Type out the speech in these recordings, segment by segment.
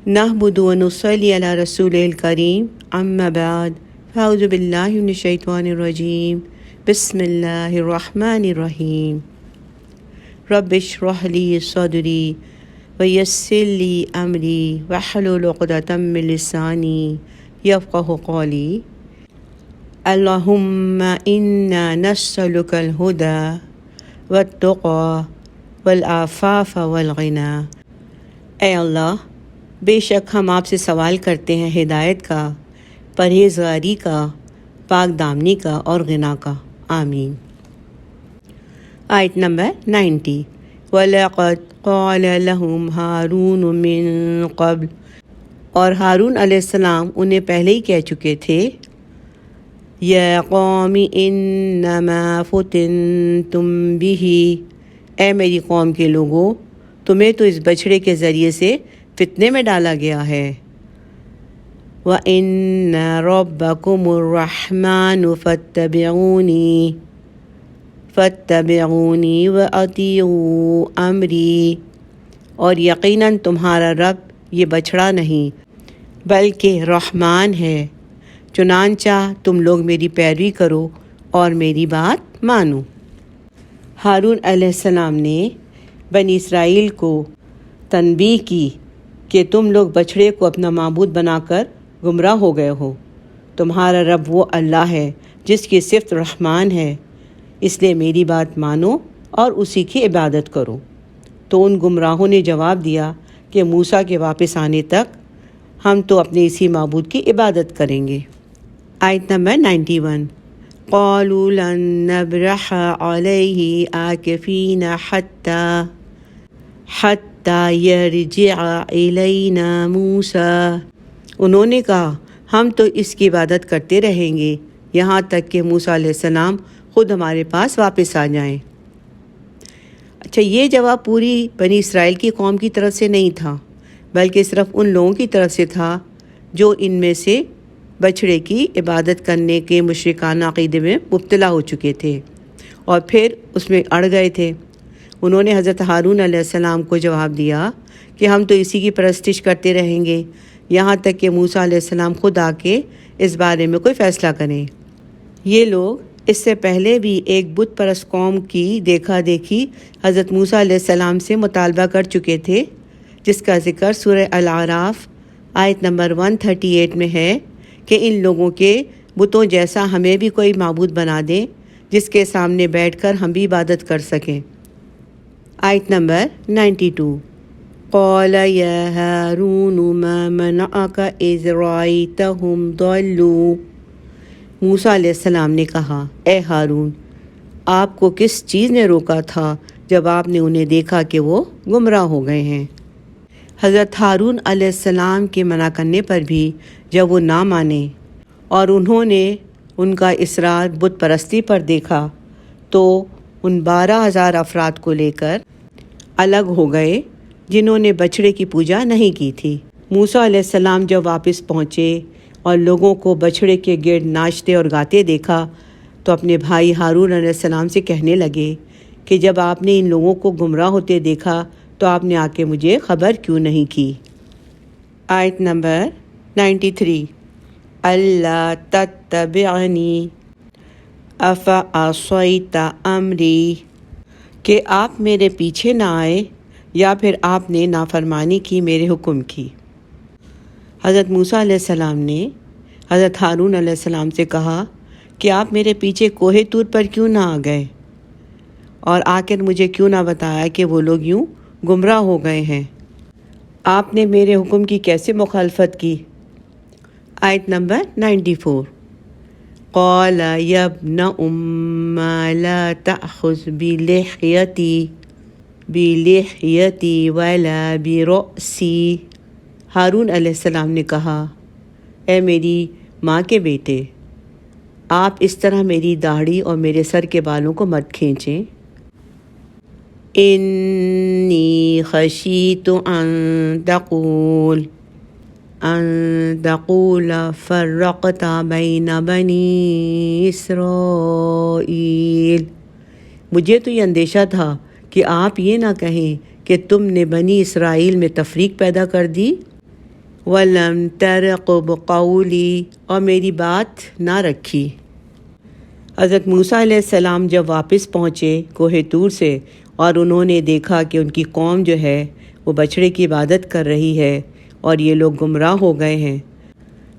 نحمد و نصلی علی رسول الکریم اما بعد فاعوذ باللہ من الشیطان الرجیم بسم اللہ الرحمن الرحیم رب اشرح لی صدری ویسر لی امری واحلل عقدۃ من لسانی یفقہوا قولی اللہم انا نسألک الہدی والتقی والعفاف والغنی۔ اے اللہ، بے شک ہم آپ سے سوال کرتے ہیں ہدایت کا، پرہیزگاری کا، پاک دامنی کا اور غنا کا، آمین۔ آیت نمبر 90۔ وَلَقَدْ قَالَ لَهُمْ هَارُونُ مِن قَبْلُ، اور ہارون علیہ السلام انہیں پہلے ہی کہہ چکے تھے، یا قوم انما فتنتم بہ، اے میری قوم کے لوگوں، تمہیں تو اس بچھڑے کے ذریعے سے فتنے میں ڈالا گیا ہے۔ وَإِنَّ رَبَّكُمُ الرَّحْمَنُ فَاتَّبِعُونِي وَأَطِيعُوا أَمْرِي، اور یقیناً تمہارا رب یہ بچھڑا نہیں بلکہ رحمان ہے، چنانچہ تم لوگ میری پیروی کرو اور میری بات مانو۔ ہارون علیہ السلام نے بنی اسرائیل کو تنبیہ کی کہ تم لوگ بچھڑے کو اپنا معبود بنا کر گمراہ ہو گئے ہو۔ تمہارا رب وہ اللہ ہے جس کی صفت رحمان ہے، اس لیے میری بات مانو اور اسی کی عبادت کرو۔ تو ان گمراہوں نے جواب دیا کہ موسیٰ کے واپس آنے تک ہم تو اپنے اسی معبود کی عبادت کریں گے۔ آیت نمبر 91۔ قالوا لن نبرح علیہ عاکفین حتی یرجع الینا موسیٰ، انہوں نے کہا ہم تو اس کی عبادت کرتے رہیں گے یہاں تک کہ موسیٰ علیہ السلام خود ہمارے پاس واپس آ جائیں۔ اچھا، یہ جواب پوری بنی اسرائیل کی قوم کی طرف سے نہیں تھا، بلکہ صرف ان لوگوں کی طرف سے تھا جو ان میں سے بچھڑے کی عبادت کرنے کے مشرکانہ عقیدے میں مبتلا ہو چکے تھے اور پھر اس میں اڑ گئے تھے۔ انہوں نے حضرت ہارون علیہ السلام کو جواب دیا کہ ہم تو اسی کی پرستش کرتے رہیں گے یہاں تک کہ موسیٰ علیہ السلام خود آ کے اس بارے میں کوئی فیصلہ کریں۔ یہ لوگ اس سے پہلے بھی ایک بت پرست قوم کی دیکھا دیکھی حضرت موسیٰ علیہ السلام سے مطالبہ کر چکے تھے، جس کا ذکر سورہ الاعراف آیت نمبر 138 میں ہے کہ ان لوگوں کے بتوں جیسا ہمیں بھی کوئی معبود بنا دیں جس کے سامنے بیٹھ کر ہم بھی عبادت کر سکیں۔ آیت نمبر 92۔ قال یا ہارون ما منعک اذ رأیتہم ضلوا، موسیٰ علیہ السلام نے کہا، اے ہارون، آپ کو کس چیز نے روکا تھا جب آپ نے انہیں دیکھا کہ وہ گمراہ ہو گئے ہیں؟ حضرت ہارون علیہ السلام کے منع کرنے پر بھی جب وہ نہ مانے اور انہوں نے ان کا اصرار بت پرستی پر دیکھا تو ان 12,000 افراد کو لے کر الگ ہو گئے جنہوں نے بچھڑے کی پوجا نہیں کی تھی۔ موسیٰ علیہ السلام جب واپس پہنچے اور لوگوں کو بچھڑے کے گرد ناچتے اور گاتے دیکھا تو اپنے بھائی ہارون علیہ السلام سے کہنے لگے کہ جب آپ نے ان لوگوں کو گمراہ ہوتے دیکھا تو آپ نے آ کے مجھے خبر کیوں نہیں کی؟ آیت نمبر 93۔ اللہ تتبعنی افعصیت امری، کہ آپ میرے پیچھے نہ آئے یا پھر آپ نے نافرمانی کی میرے حکم کی۔ حضرت موسیٰ علیہ السلام نے حضرت ہارون علیہ السلام سے کہا کہ آپ میرے پیچھے کوہ طور پر کیوں نہ آ گئے اور آ کر مجھے کیوں نہ بتایا کہ وہ لوگ یوں گمراہ ہو گئے ہیں؟ آپ نے میرے حکم کی کیسے مخالفت کی؟ آیت نمبر 94۔ قال یا ابن ام لا تأخذ بلحیتی ولا برأسی، ہارون علیہ السلام نے کہا، اے میری ماں کے بیٹے، آپ اس طرح میری داڑھی اور میرے سر کے بالوں کو مت کھینچیں۔ انی خشیت ان تقول فرقت بین بنی اسرائیل، مجھے تو یہ اندیشہ تھا کہ آپ یہ نہ کہیں کہ تم نے بنی اسرائیل میں تفریق پیدا کر دی۔ ولم ترقب قولی، اور میری بات نہ رکھی۔ حضرت موسیٰ علیہ السلام جب واپس پہنچے کوہ طور سے اور انہوں نے دیکھا کہ ان کی قوم جو ہے وہ بچڑے کی عبادت کر رہی ہے اور یہ لوگ گمراہ ہو گئے ہیں،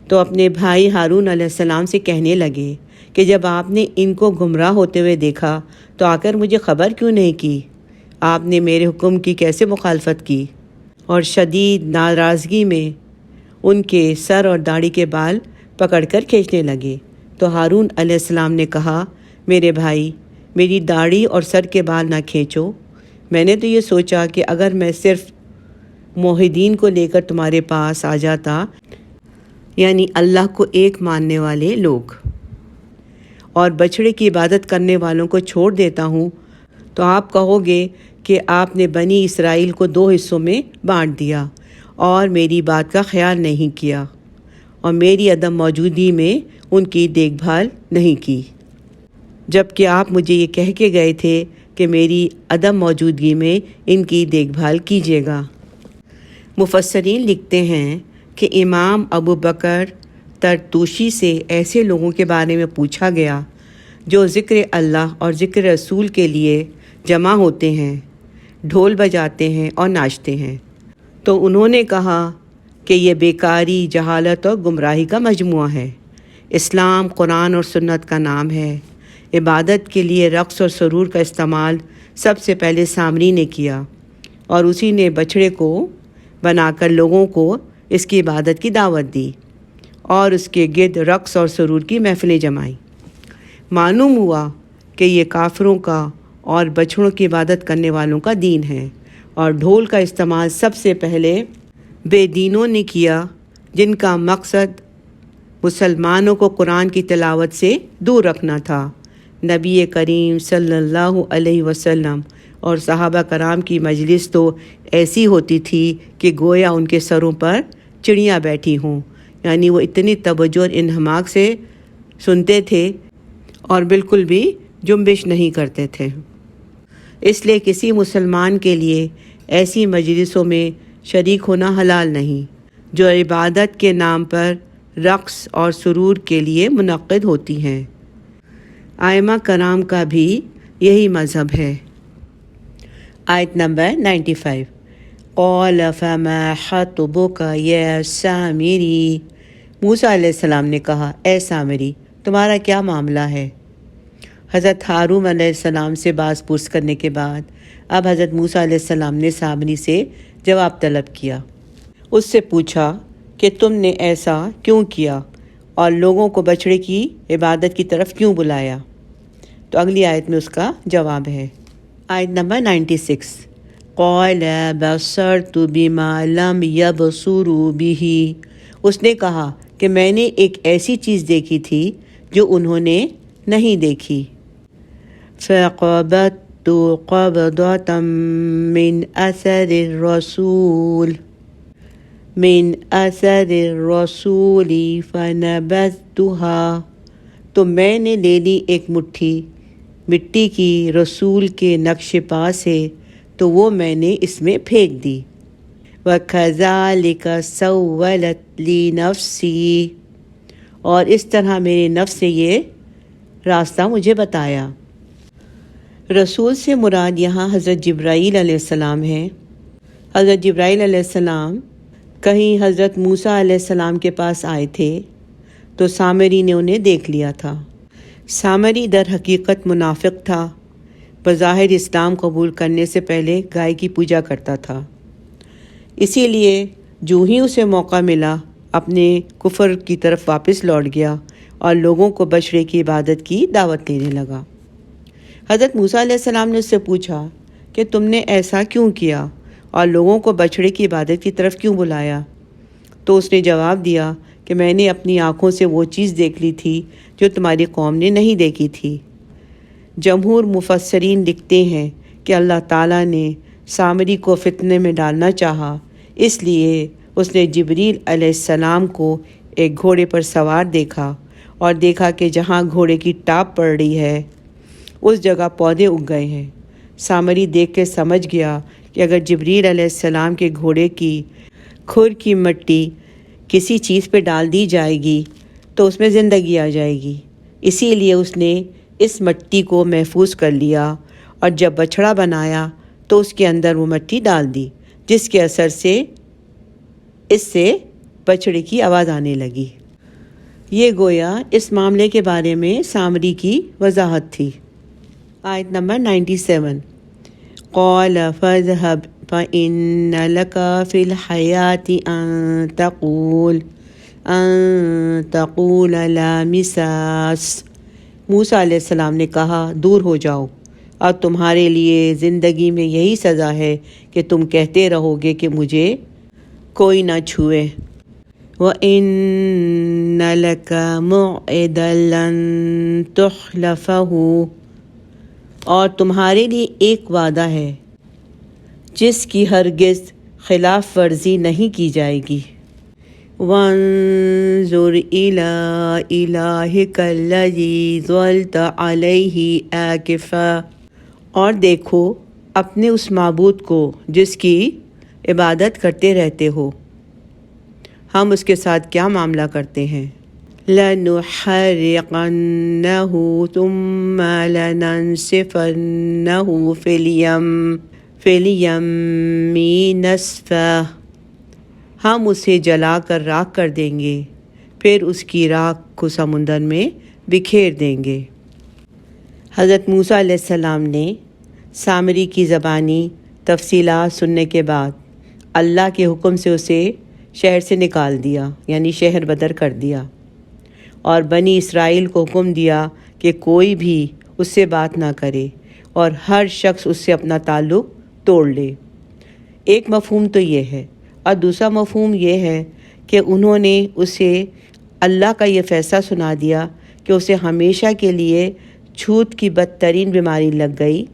تو اپنے بھائی ہارون علیہ السلام سے کہنے لگے کہ جب آپ نے ان کو گمراہ ہوتے ہوئے دیکھا تو آ کر مجھے خبر کیوں نہیں کی؟ آپ نے میرے حکم کی کیسے مخالفت کی؟ اور شدید ناراضگی میں ان کے سر اور داڑھی کے بال پکڑ کر کھینچنے لگے۔ تو ہارون علیہ السلام نے کہا، میرے بھائی، میری داڑھی اور سر کے بال نہ کھینچو، میں نے تو یہ سوچا کہ اگر میں صرف موحدین کو لے کر تمہارے پاس آ جاتا، یعنی اللہ کو ایک ماننے والے لوگ، اور بچڑے کی عبادت کرنے والوں کو چھوڑ دیتا ہوں، تو آپ کہو گے کہ آپ نے بنی اسرائیل کو 2 حصوں میں بانٹ دیا اور میری بات کا خیال نہیں کیا اور میری عدم موجودگی میں ان کی دیکھ بھال نہیں کی، جبکہ آپ مجھے یہ کہہ کے گئے تھے کہ میری عدم موجودگی میں ان کی دیکھ بھال کیجیے گا۔ مفسرین لکھتے ہیں کہ امام ابو بکر طرطوشی سے ایسے لوگوں کے بارے میں پوچھا گیا جو ذکر اللہ اور ذکر رسول کے لیے جمع ہوتے ہیں، ڈھول بجاتے ہیں اور ناچتے ہیں، تو انہوں نے کہا کہ یہ بیکاری، جہالت اور گمراہی کا مجموعہ ہے۔ اسلام قرآن اور سنت کا نام ہے۔ عبادت کے لیے رقص اور سرور کا استعمال سب سے پہلے سامری نے کیا اور اسی نے بچڑے کو بنا کر لوگوں کو اس کی عبادت کی دعوت دی اور اس کے گرد رقص اور سرور کی محفلیں جمائیں۔ معلوم ہوا کہ یہ کافروں کا اور بچڑوں کی عبادت کرنے والوں کا دین ہے، اور ڈھول کا استعمال سب سے پہلے بے دینوں نے کیا جن کا مقصد مسلمانوں کو قرآن کی تلاوت سے دور رکھنا تھا۔ نبی کریم صلی اللہ علیہ وسلم اور صحابہ کرام کی مجلس تو ایسی ہوتی تھی کہ گویا ان کے سروں پر چڑیاں بیٹھی ہوں، یعنی وہ اتنی توجہ اور انہماک سے سنتے تھے اور بالکل بھی جنبش نہیں کرتے تھے۔ اس لیے کسی مسلمان کے لیے ایسی مجلسوں میں شریک ہونا حلال نہیں جو عبادت کے نام پر رقص اور سرور کے لیے منعقد ہوتی ہیں۔ ائمہ کرام کا بھی یہی مذہب ہے۔ آیت نمبر 95۔ قال فما خطبک یا سامری، موسیٰ علیہ السلام نے کہا، اے سامری، تمہارا کیا معاملہ ہے؟ حضرت ہارون علیہ السلام سے باز پرس کرنے کے بعد اب حضرت موسیٰ علیہ السلام نے سامری سے جواب طلب کیا۔ اس سے پوچھا کہ تم نے ایسا کیوں کیا اور لوگوں کو بچڑے کی عبادت کی طرف کیوں بلایا؟ تو اگلی آیت میں اس کا جواب ہے۔ آیت نمبر 96۔ قال بصرت بما لم يبصروا به، اس نے کہا کہ میں نے ایک ایسی چیز دیکھی تھی جو انہوں نے نہیں دیکھی۔ فقبضت قبضة من اثر الرسول فنبذتها، تو میں نے لے لی ایک مٹھی مٹی کی رسول کے نقش پا سے، تو وہ میں نے اس میں پھینک دی۔ وَكَذَلِكَ سَوَّلَتْ لِي نَفْسِي، اور اس طرح میرے نفس نے یہ راستہ مجھے بتایا۔ رسول سے مراد یہاں حضرت جبرائیل علیہ السلام ہے۔ حضرت جبرائیل علیہ السلام کہیں حضرت موسیٰ علیہ السلام کے پاس آئے تھے تو سامری نے انہیں دیکھ لیا تھا۔ سامری در حقیقت منافق تھا، بظاہر اسلام قبول کرنے سے پہلے گائے کی پوجا کرتا تھا، اسی لیے جو ہی اسے موقع ملا اپنے کفر کی طرف واپس لوٹ گیا اور لوگوں کو بچڑے کی عبادت کی دعوت دینے لگا۔ حضرت موسیٰ علیہ السلام نے اس سے پوچھا کہ تم نے ایسا کیوں کیا اور لوگوں کو بچڑے کی عبادت کی طرف کیوں بلایا؟ تو اس نے جواب دیا کہ میں نے اپنی آنکھوں سے وہ چیز دیکھ لی تھی جو تمہاری قوم نے نہیں دیکھی تھی۔ جمہور مفسرین لکھتے ہیں کہ اللہ تعالیٰ نے سامری کو فتنے میں ڈالنا چاہا، اس لیے اس نے جبریل علیہ السلام کو ایک گھوڑے پر سوار دیکھا اور دیکھا کہ جہاں گھوڑے کی ٹاپ پڑ رہی ہے اس جگہ پودے اگ گئے ہیں۔ سامری دیکھ کے سمجھ گیا کہ اگر جبریل علیہ السلام کے گھوڑے کی کھر کی مٹی کسی چیز پہ ڈال دی جائے گی تو اس میں زندگی آ جائے گی، اسی لیے اس نے اس مٹی کو محفوظ کر لیا، اور جب بچھڑا بنایا تو اس کے اندر وہ مٹی ڈال دی، جس کے اثر سے اس سے بچھڑے کی آواز آنے لگی۔ یہ گویا اس معاملے کے بارے میں سامری کی وضاحت تھی۔ آیت نمبر 97۔ قال فاذهب فإن لك في الحياة أن تقول لا مساس۔ موسیٰ علیہ السلام نے کہا دور ہو جاؤ، اور تمہارے لیے زندگی میں یہی سزا ہے کہ تم کہتے رہو گے کہ مجھے کوئی نہ چھوئے۔ وَإِنَّ لَكَ مَوْعِدًا لَّن تُخْلَفَهُ، اور تمہارے لیے ایک وعدہ ہے جس کی ہرگز خلاف ورزی نہیں کی جائے گی۔ وَانظُرْ إِلَىٰ إِلَٰهِكَ الَّذِي ظَلْتَ عَلَيْهِ عَاكِفًا، اور دیکھو اپنے اس معبود کو جس کی عبادت کرتے رہتے ہو، ہم اس کے ساتھ کیا معاملہ کرتے ہیں۔ لَنُحَرِّقَنَّهُ ثُمَّ لَنَنسِفَنَّهُ فِي الْيَمِّ نَسْفًا، ہم اسے جلا کر راکھ کر دیں گے، پھر اس کی راکھ کو سمندر میں بکھیر دیں گے۔ حضرت موسیٰ علیہ السلام نے سامری کی زبانی تفصیلات سننے کے بعد اللہ کے حکم سے اسے شہر سے نکال دیا، یعنی شہر بدر کر دیا، اور بنی اسرائیل کو حکم دیا کہ کوئی بھی اس سے بات نہ کرے اور ہر شخص اس سے اپنا تعلق توڑ لے۔ ایک مفہوم تو یہ ہے، اور دوسرا مفہوم یہ ہے کہ انہوں نے اسے اللہ کا یہ فیصلہ سنا دیا کہ اسے ہمیشہ کے لیے چھوت کی بدترین بیماری لگ گئی۔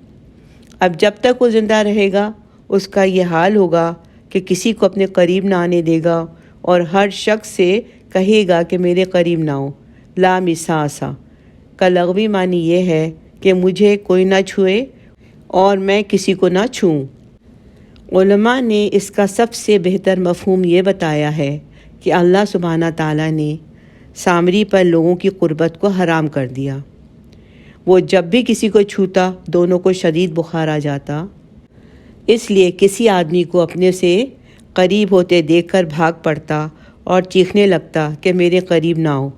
اب جب تک وہ زندہ رہے گا اس کا یہ حال ہوگا کہ کسی کو اپنے قریب نہ آنے دے گا، اور ہر شخص سے کہے گا کہ میرے قریب نہ ہو۔ لا مساسا کا لغوی معنی یہ ہے کہ مجھے کوئی نہ چھوئے اور میں کسی کو نہ چھوؤں۔ علماء نے اس کا سب سے بہتر مفہوم یہ بتایا ہے کہ اللہ سبحانہ تعالیٰ نے سامری پر لوگوں کی قربت کو حرام کر دیا۔ وہ جب بھی کسی کو چھوتا دونوں کو شدید بخار آ جاتا، اس لیے کسی آدمی کو اپنے سے قریب ہوتے دیکھ کر بھاگ پڑتا اور چیخنے لگتا کہ میرے قریب نہ ہو۔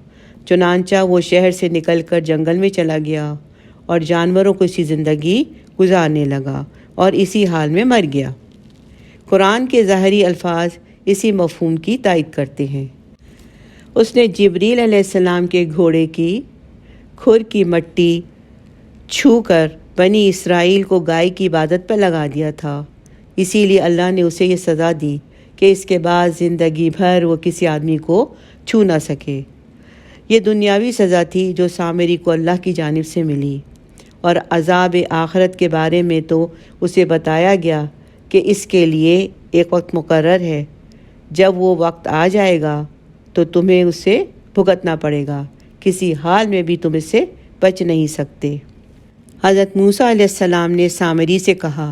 چنانچہ وہ شہر سے نکل کر جنگل میں چلا گیا اور جانوروں کو اسی زندگی گزارنے لگا اور اسی حال میں مر گیا۔ قرآن کے ظاہری الفاظ اسی مفہوم کی تائید کرتے ہیں۔ اس نے جبریل علیہ السلام کے گھوڑے کی کھر کی مٹی چھو کر بنی اسرائیل کو گائے کی عبادت پر لگا دیا تھا، اسی لیے اللہ نے اسے یہ سزا دی کہ اس کے بعد زندگی بھر وہ کسی آدمی کو چھو نہ سکے۔ یہ دنیاوی سزا تھی جو سامری کو اللہ کی جانب سے ملی، اور عذاب آخرت کے بارے میں تو اسے بتایا گیا کہ اس کے لیے ایک وقت مقرر ہے، جب وہ وقت آ جائے گا تو تمہیں اسے بھگتنا پڑے گا، کسی حال میں بھی تم اس سے بچ نہیں سکتے۔ حضرت موسیٰ علیہ السلام نے سامری سے کہا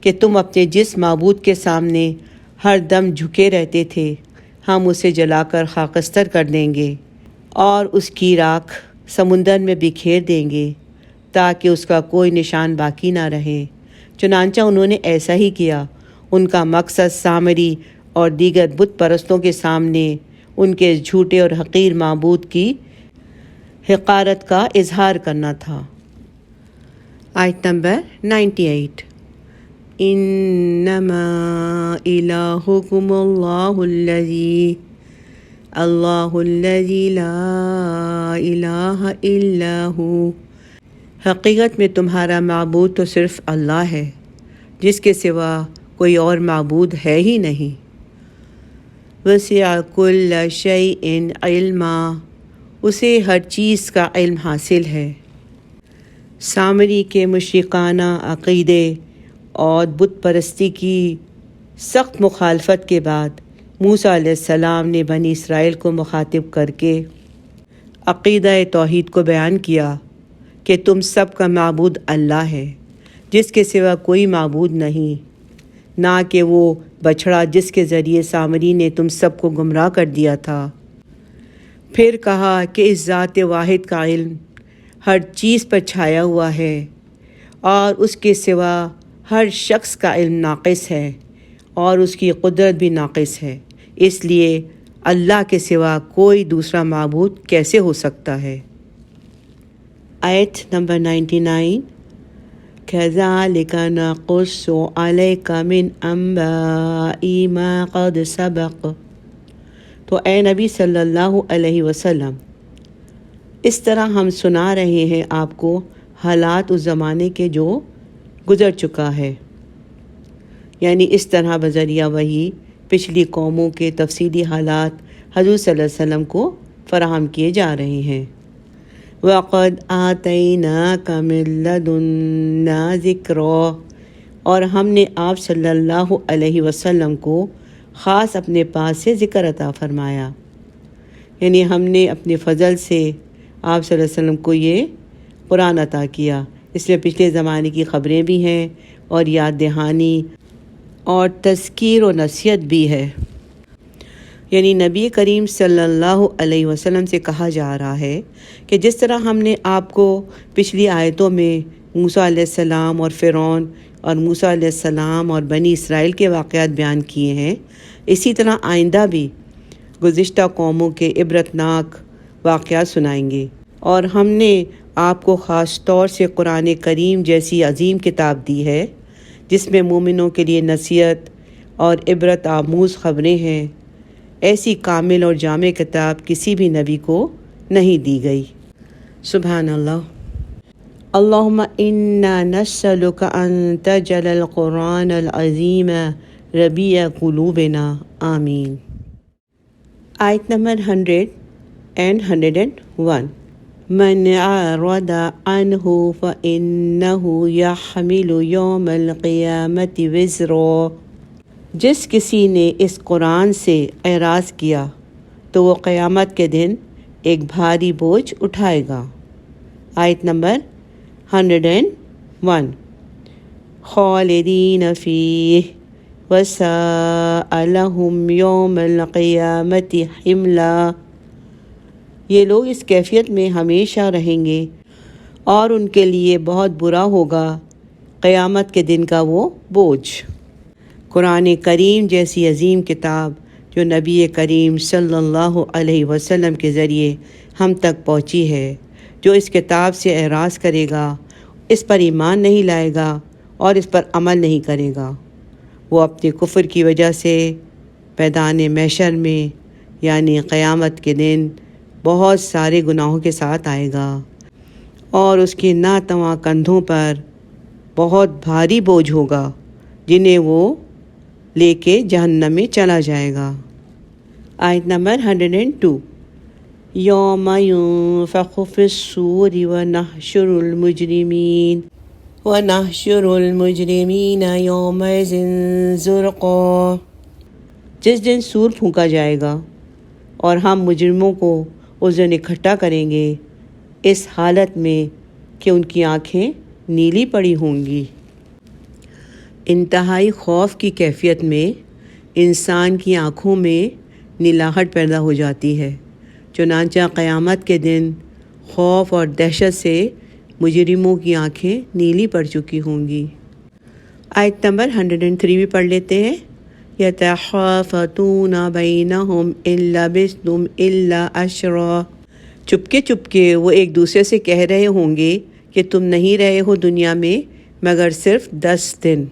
کہ تم اپنے جس معبود کے سامنے ہر دم جھکے رہتے تھے، ہم اسے جلا کر خاکستر کر دیں گے اور اس کی راکھ سمندر میں بکھیر دیں گے تاکہ اس کا کوئی نشان باقی نہ رہے۔ چنانچہ انہوں نے ایسا ہی کیا۔ ان کا مقصد سامری اور دیگر بت پرستوں کے سامنے ان کے جھوٹے اور حقیر معبود کی حقارت کا اظہار کرنا تھا۔ آیت نمبر 98۔ انما الہکم اللہ الذی لا الہ الا ہو، حقیقت میں تمہارا معبود تو صرف اللہ ہے جس کے سوا کوئی اور معبود ہے ہی نہیں۔ وسع کل شیء علما، اسے ہر چیز کا علم حاصل ہے۔ سامری کے مشرکانہ عقیدے اور بت پرستی کی سخت مخالفت کے بعد موسیٰ علیہ السلام نے بنی اسرائیل کو مخاطب کر کے عقیدہ توحید کو بیان کیا کہ تم سب کا معبود اللہ ہے، جس کے سوا کوئی معبود نہیں، نہ کہ وہ بچھڑا جس کے ذریعے سامری نے تم سب کو گمراہ کر دیا تھا۔ پھر کہا کہ اس ذات واحد کا علم ہر چیز پر چھایا ہوا ہے اور اس کے سوا ہر شخص کا علم ناقص ہے اور اس کی قدرت بھی ناقص ہے، اس لیے اللہ کے سوا کوئی دوسرا معبود کیسے ہو سکتا ہے۔ آیت نمبر 99، كَذَلِكَ نَقُصُّ عَلَيْكَ مِنْ أَنْبَاءِ مَا قَدْ سَبَقَ۔ تو اے نبی صلی اللہ علیہ وسلم، اس طرح ہم سنا رہے ہیں آپ کو حالات اس زمانے کے جو گزر چکا ہے، یعنی اس طرح بذریعہ وحی پچھلی قوموں کے تفصیلی حالات حضور صلی اللہ علیہ وسلم کو فراہم کیے جا رہے ہیں۔ وَقَدْ آتَيْنَاكَ مِن لَّدُنَّا ذِكْرًا، اور ہم نے آپ صلی اللہ علیہ وسلم کو خاص اپنے پاس سے ذکر عطا فرمایا، یعنی ہم نے اپنے فضل سے آپ صلی اللہ علیہ وسلم کو یہ قرآن عطا کیا، اس میں پچھلے زمانے کی خبریں بھی ہیں اور یاد دہانی اور تذکیر و نصیحت بھی ہے۔ یعنی نبی کریم صلی اللہ علیہ وسلم سے کہا جا رہا ہے کہ جس طرح ہم نے آپ کو پچھلی آیتوں میں موسیٰ علیہ السلام اور فرعون اور موسیٰ علیہ السلام اور بنی اسرائیل کے واقعات بیان کیے ہیں، اسی طرح آئندہ بھی گزشتہ قوموں کے عبرتناک واقعات سنائیں گے۔ اور ہم نے آپ کو خاص طور سے قرآن کریم جیسی عظیم کتاب دی ہے جس میں مومنوں کے لیے نصیحت اور عبرت آموز خبریں ہیں۔ ایسی کامل اور جامع کتاب کسی بھی نبی کو نہیں دی گئی۔ سبحان اللہ۔ اللہم انا نسألک ان تجعل القرآن العظیم ربیع قلوبنا، آمین۔ آیت نمبر 100 and 101، من اعرض عنہ فإنہ یحمل یوم القیامت وزرا، جس کسی نے اس قرآن سے اعراض کیا تو وہ قیامت کے دن ایک بھاری بوجھ اٹھائے گا۔ آیت نمبر 101، خالدین فیہ وساء لہم یوم القیامت حملا، یہ لوگ اس کیفیت میں ہمیشہ رہیں گے اور ان کے لیے بہت برا ہوگا قیامت کے دن کا وہ بوجھ۔ قرآن کریم جیسی عظیم کتاب جو نبی کریم صلی اللہ علیہ وسلم کے ذریعے ہم تک پہنچی ہے، جو اس کتاب سے اعراض کرے گا، اس پر ایمان نہیں لائے گا اور اس پر عمل نہیں کرے گا، وہ اپنے کفر کی وجہ سے میدان محشر میں یعنی قیامت کے دن بہت سارے گناہوں کے ساتھ آئے گا اور اس کے ناتواں کندھوں پر بہت بھاری بوجھ ہوگا جنہیں وہ لے کے جہنم میں چلا جائے گا۔ آیت نمبر 102، یوم ینفخ فی الصور ونحشر المجرمین یومئذ زرقا، جس دن سور پھونکا جائے گا اور ہم مجرموں کو اس دن اکٹھا کریں گے اس حالت میں کہ ان کی آنکھیں نیلی پڑی ہوں گی۔ انتہائی خوف کی کیفیت میں انسان کی آنکھوں میں نیلاہٹ پیدا ہو جاتی ہے، چنانچہ قیامت کے دن خوف اور دہشت سے مجرموں کی آنکھیں نیلی پڑ چکی ہوں گی۔ آیت نمبر 103 بھی پڑھ لیتے ہیں، یتخافتون بینہم ان لبثتم الا عشرا، چپکے چپکے وہ ایک دوسرے سے کہہ رہے ہوں گے کہ تم نہیں رہے ہو دنیا میں مگر صرف 10 دن۔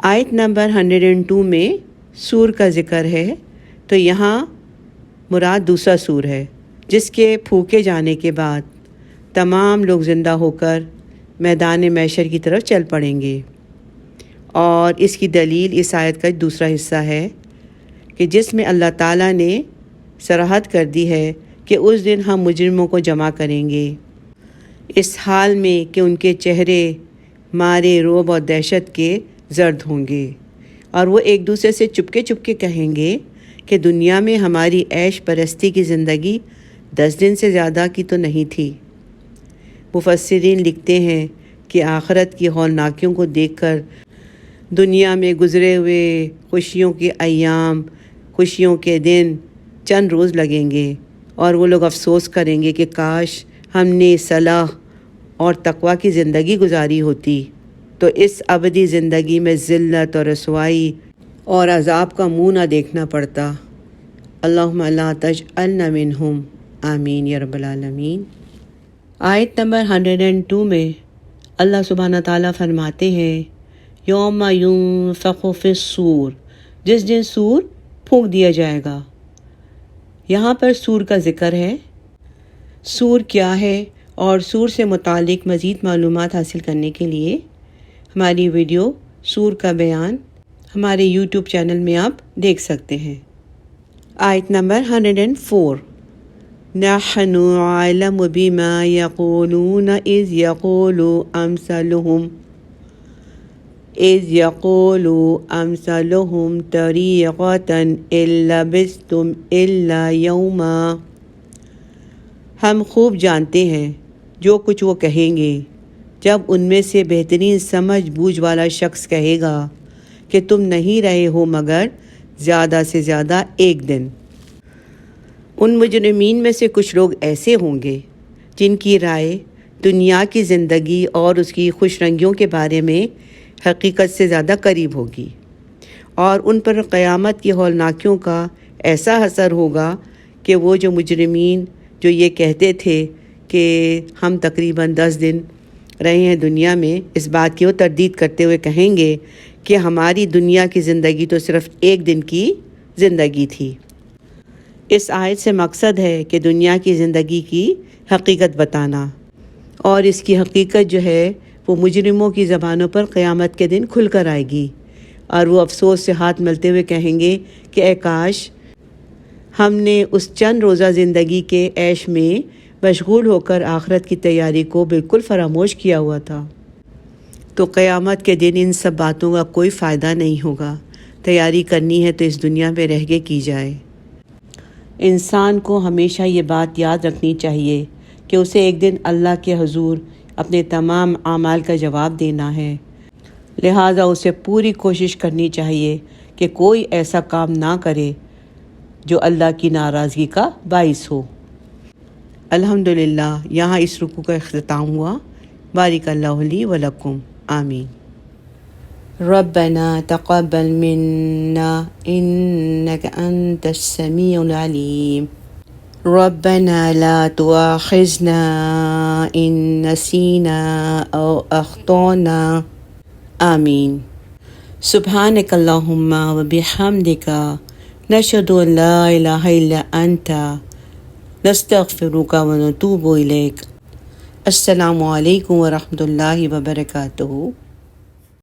آیت نمبر 102 میں سور کا ذکر ہے، تو یہاں مراد دوسرا سور ہے جس کے پھونکے جانے کے بعد تمام لوگ زندہ ہو کر میدان محشر کی طرف چل پڑیں گے۔ اور اس کی دلیل اس آیت کا دوسرا حصہ ہے کہ جس میں اللہ تعالیٰ نے صراحت کر دی ہے کہ اس دن ہم مجرموں کو جمع کریں گے، اس حال میں کہ ان کے چہرے مارے رعب اور دہشت کے زرد ہوں گے، اور وہ ایک دوسرے سے چپکے چپکے کہیں گے کہ دنیا میں ہماری عیش پرستی کی زندگی 10 دن سے زیادہ کی تو نہیں تھی۔ مفسرین لکھتے ہیں کہ آخرت کی ہولناکیوں کو دیکھ کر دنیا میں گزرے ہوئے خوشیوں کے ایام، خوشیوں کے دن چند روز لگیں گے، اور وہ لوگ افسوس کریں گے کہ کاش ہم نے صلاح اور تقوی کی زندگی گزاری ہوتی تو اس ابدی زندگی میں ذلت اور رسوائی اور عذاب کا منہ نہ دیکھنا پڑتا۔ اللہم لا تجعلنا منہم، آمین یا رب العالمین۔ آیت نمبر 102 میں اللہ سبحانہ تعالیٰ فرماتے ہیں یوم ینفخ فی الصور، جس دن سور پھونک دیا جائے گا۔ یہاں پر سور کا ذکر ہے۔ سور کیا ہے اور سور سے متعلق مزید معلومات حاصل کرنے کے لیے ہماری ویڈیو سور کا بیان ہمارے یوٹیوب چینل میں آپ دیکھ سکتے ہیں۔ آیت نمبر 104، نحن عالم بما یقولون اذ یقول امثلهم طریقة ان لبثتم الا یوما، ہم خوب جانتے ہیں جو کچھ وہ کہیں گے جب ان میں سے بہترین سمجھ بوجھ والا شخص کہے گا کہ تم نہیں رہے ہو مگر زیادہ سے زیادہ ایک دن۔ ان مجرمین میں سے کچھ لوگ ایسے ہوں گے جن کی رائے دنیا کی زندگی اور اس کی خوش رنگیوں کے بارے میں حقیقت سے زیادہ قریب ہوگی، اور ان پر قیامت کی ہولناکیوں کا ایسا اثر ہوگا کہ وہ جو مجرمین جو یہ کہتے تھے کہ ہم تقریباً 10 دن رہے ہیں دنیا میں، اس بات کی وہ تردید کرتے ہوئے کہیں گے کہ ہماری دنیا کی زندگی تو صرف ایک دن کی زندگی تھی۔ اس آیت سے مقصد ہے کہ دنیا کی زندگی کی حقیقت بتانا، اور اس کی حقیقت جو ہے وہ مجرموں کی زبانوں پر قیامت کے دن کھل کر آئے گی، اور وہ افسوس سے ہاتھ ملتے ہوئے کہیں گے کہ اے کاش ہم نے اس چند روزہ زندگی کے عیش میں مشغول ہو کر آخرت کی تیاری کو بالکل فراموش کیا ہوا تھا۔ تو قیامت کے دن ان سب باتوں کا کوئی فائدہ نہیں ہوگا۔ تیاری کرنی ہے تو اس دنیا میں رہ کے کی جائے۔ انسان کو ہمیشہ یہ بات یاد رکھنی چاہیے کہ اسے ایک دن اللہ کے حضور اپنے تمام اعمال کا جواب دینا ہے، لہٰذا اسے پوری کوشش کرنی چاہیے کہ کوئی ایسا کام نہ کرے جو اللہ کی ناراضگی کا باعث ہو۔ الحمدللہ یہاں اس رکوع کا اختتام ہوا۔ بارک اللہ لی ولکم، آمین۔ ربنا تقبل منا انك انت السميع العليم ربنا لا تؤاخذنا ان نسينا او اخطأنا، آمین۔ سبحانك اللهم وبحمدك نشهد ان لا اله الا انت نستغفرك ونتوب الیک۔ السلام علیکم ورحمۃ اللہ وبرکاتہ۔